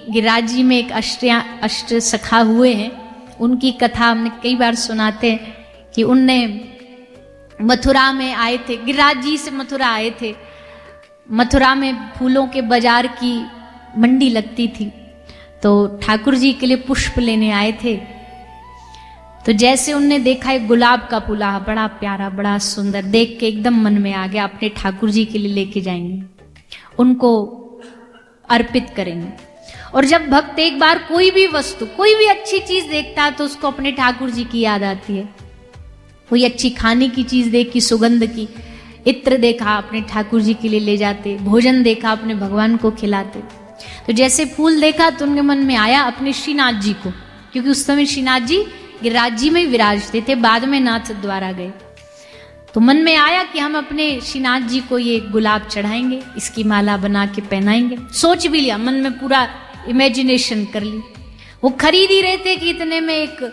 गिरिराज जी में एक अष्ट सखा हुए हैं, उनकी कथा हमने कई बार सुनाते हैं कि उनने मथुरा में आए थे, गिरिराज जी से मथुरा आए थे। मथुरा में फूलों के बाजार की मंडी लगती थी, तो ठाकुर जी के लिए पुष्प लेने आए थे। तो जैसे उनने देखा एक गुलाब का फूला, बड़ा प्यारा बड़ा सुंदर, देख के एकदम मन में आ गया, अपने ठाकुर जी के लिए लेके जाएंगे, उनको अर्पित करेंगे। और जब भक्त एक बार कोई भी वस्तु, कोई भी अच्छी चीज देखता है तो उसको अपने ठाकुर जी की याद आती है। कोई अच्छी खाने की चीज देखी, सुगंध की, इत्र देखा अपने ठाकुर जी के लिए ले जाते, भोजन देखा अपने भगवान को खिलाते। तो जैसे फूल देखा तो उनके मन में आया अपने श्रीनाथ जी को, क्योंकि उस समय श्रीनाथ जी गिरिराज जी में विराजते थे, बाद में नाथ द्वारा गए। तो मन में आया कि हम अपने श्रीनाथ जी को ये गुलाब चढ़ाएंगे, इसकी माला बना के पहनाएंगे। सोच भी लिया, मन में पूरा इमेजिनेशन कर ली। वो खरीद ही रहे थे कि इतने में एक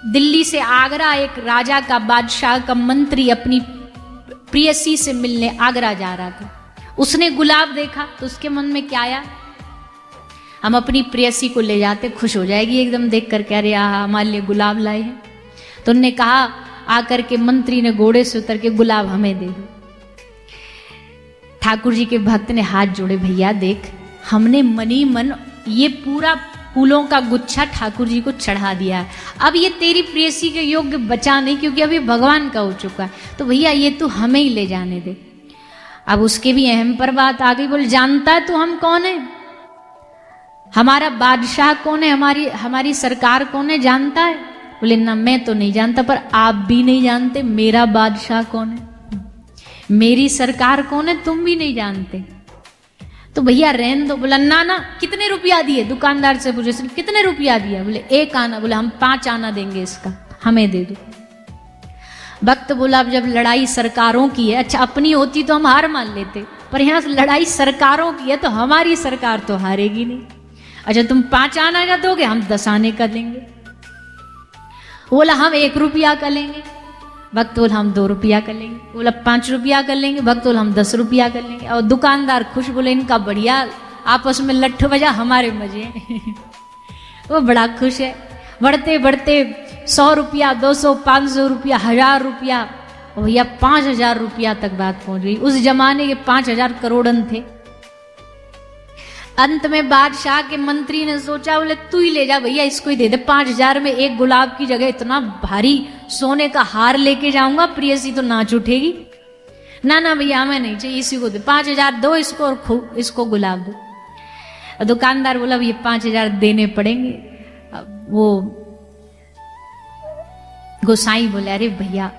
दिल्ली से आगरा एक राजा का, बादशाह का मंत्री अपनी प्रियसी से मिलने आगरा जा रहा था। उसने गुलाब देखा तो उसके मन में क्या आया, हम अपनी प्रेयसी को ले जाते, खुश हो जाएगी एकदम देख करके, अरे हमारे लिए गुलाब लाए हैं। तो उन्होंने कहा, आकर के मंत्री ने घोड़े से उतर के, गुलाब हमें दे दो। ठाकुर जी के भक्त ने हाथ जोड़े, भैया देख, हमने मनी मन ये पूरा फूलों का गुच्छा ठाकुर जी को चढ़ा दिया है, अब ये तेरी प्रेयसी के योग्य बचा नहीं, क्योंकि अभी भगवान का हो चुका है, तो भैया ये तू हमें ही ले जाने दे। अब उसके भी अहम पर बात आ गई, बोल जानता है तू हम कौन है, हमारा बादशाह कौन है, हमारी सरकार कौन है, जानता है? बोले ना मैं तो नहीं जानता, पर आप भी नहीं जानते मेरा बादशाह कौन है, मेरी सरकार कौन है, तुम भी नहीं जानते। तो भैया रहन दो। बोला ना ना, कितने रुपया दिए? दुकानदार से पूछे कितने रुपया दिया? बोले 1 आना। बोले हम 5 आना देंगे इसका, हमें दे दो। भक्त बोला अब जब लड़ाई सरकारों की है, अच्छा अपनी होती तो हम हार मान लेते, पर यहाँ लड़ाई सरकारों की है तो हमारी सरकार तो हारेगी नहीं। अच्छा तुम 5 आना का दोगे, हम 10 आने का देंगे। बोला हम 1 रुपया का लेंगे। भक्त बोला हम 2 रुपया कर लेंगे। बोला 5 रुपया कर लेंगे। भक्त बोला हम 10 रुपया कर लेंगे। और दुकानदार खुश, बोले इनका बढ़िया आपस में लट्ठ बजा, हमारे मजे वो बड़ा खुश है। बढ़ते बढ़ते 100 रुपया, 200, 500 रुपया, 1000 रुपया, भैया 5000 रुपया तक बात पहुंच गई। उस जमाने के 5000 करोड़न थे। अंत में बादशाह के मंत्री ने सोचा, बोले तू ही ले जा भैया, इसको ही दे दे। 5000 में एक गुलाब की जगह इतना भारी सोने का हार लेके जाऊंगा, प्रियसी तो नाच उठेगी। ना ना भैया हमें नहीं चाहिए, इसी को दे, 5000 दो इसको और इसको गुलाब दो। दुकानदार बोला ये 5000 देने पड़ेंगे। वो गोसाई बोले अरे भैया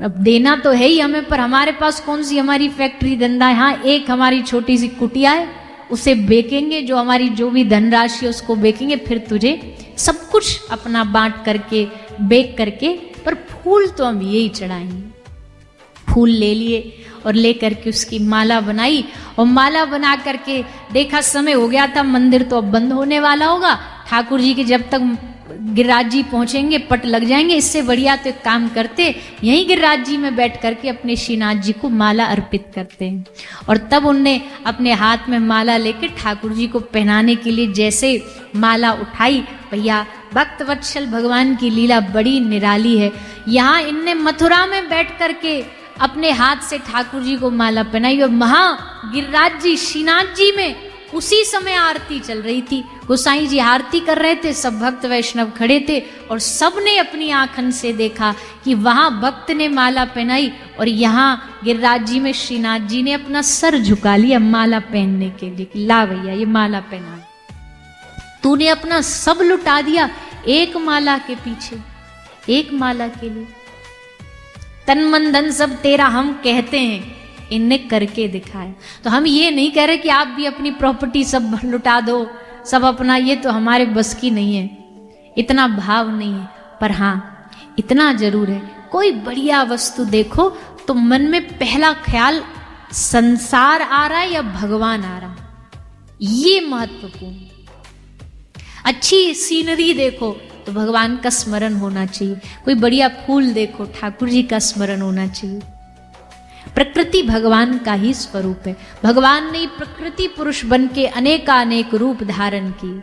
अब देना तो है ही हमें, पर हमारे पास कौन सी हमारी फैक्ट्री धंधा है, हाँ एक हमारी छोटी सी कुटिया है, उसे बेचेंगे, जो हमारी जो भी धनराशि है उसको बेचेंगे, फिर तुझे सब कुछ अपना बांट करके बेच करके, पर फूल तो हम यही चढ़ाएंगे। फूल ले लिए और ले करके उसकी माला बनाई, और माला बना करके देखा समय हो गया था, मंदिर तो अब बंद होने वाला होगा, ठाकुर जी के जब तक गिरिराज जी पहुंचेंगे पट लग जाएंगे, इससे बढ़िया तो एक काम करते यहीं गिरिराज जी में बैठ करके अपने श्रीनाथ जी को माला अर्पित करते हैं। और तब उनने अपने हाथ में माला लेकर ठाकुर जी को पहनाने के लिए जैसे माला उठाई, भैया भक्त वत्सल भगवान की लीला बड़ी निराली है। यहाँ इनने मथुरा में बैठ करके अपने हाथ से ठाकुर जी को माला पहनाई, और गिरिराज जी श्रीनाथ जी में उसी समय आरती चल रही थी। गोसाई जी आरती कर रहे थे, सब भक्त वैष्णव खड़े थे, और सबने अपनी आंखन से देखा कि वहां भक्त ने माला पहनाई, और यहाँ गिरिराज जी में श्रीनाथ जी ने अपना सर झुका लिया माला पहनने के लिए। ला भैया ये माला पहना, तूने अपना सब लुटा दिया एक माला के पीछे, एक माला के लिए। तन मन धन सब तेरा हम कहते हैं, इनने करके दिखाया। तो हम ये नहीं कह रहे कि आप भी अपनी प्रॉपर्टी सब लुटा दो, सब अपना, ये तो हमारे बस की नहीं है, इतना भाव नहीं है। पर हाँ इतना जरूर है, कोई बढ़िया वस्तु देखो तो मन में पहला ख्याल संसार आ रहा है या भगवान आ रहा है, ये महत्वपूर्ण। अच्छी सीनरी देखो तो भगवान का स्मरण होना चाहिए, कोई बढ़िया फूल देखो ठाकुर जी का स्मरण होना चाहिए। प्रकृति भगवान का ही स्वरूप है। भगवान ने प्रकृति पुरुष बन के अनेकानेक रूप धारण की।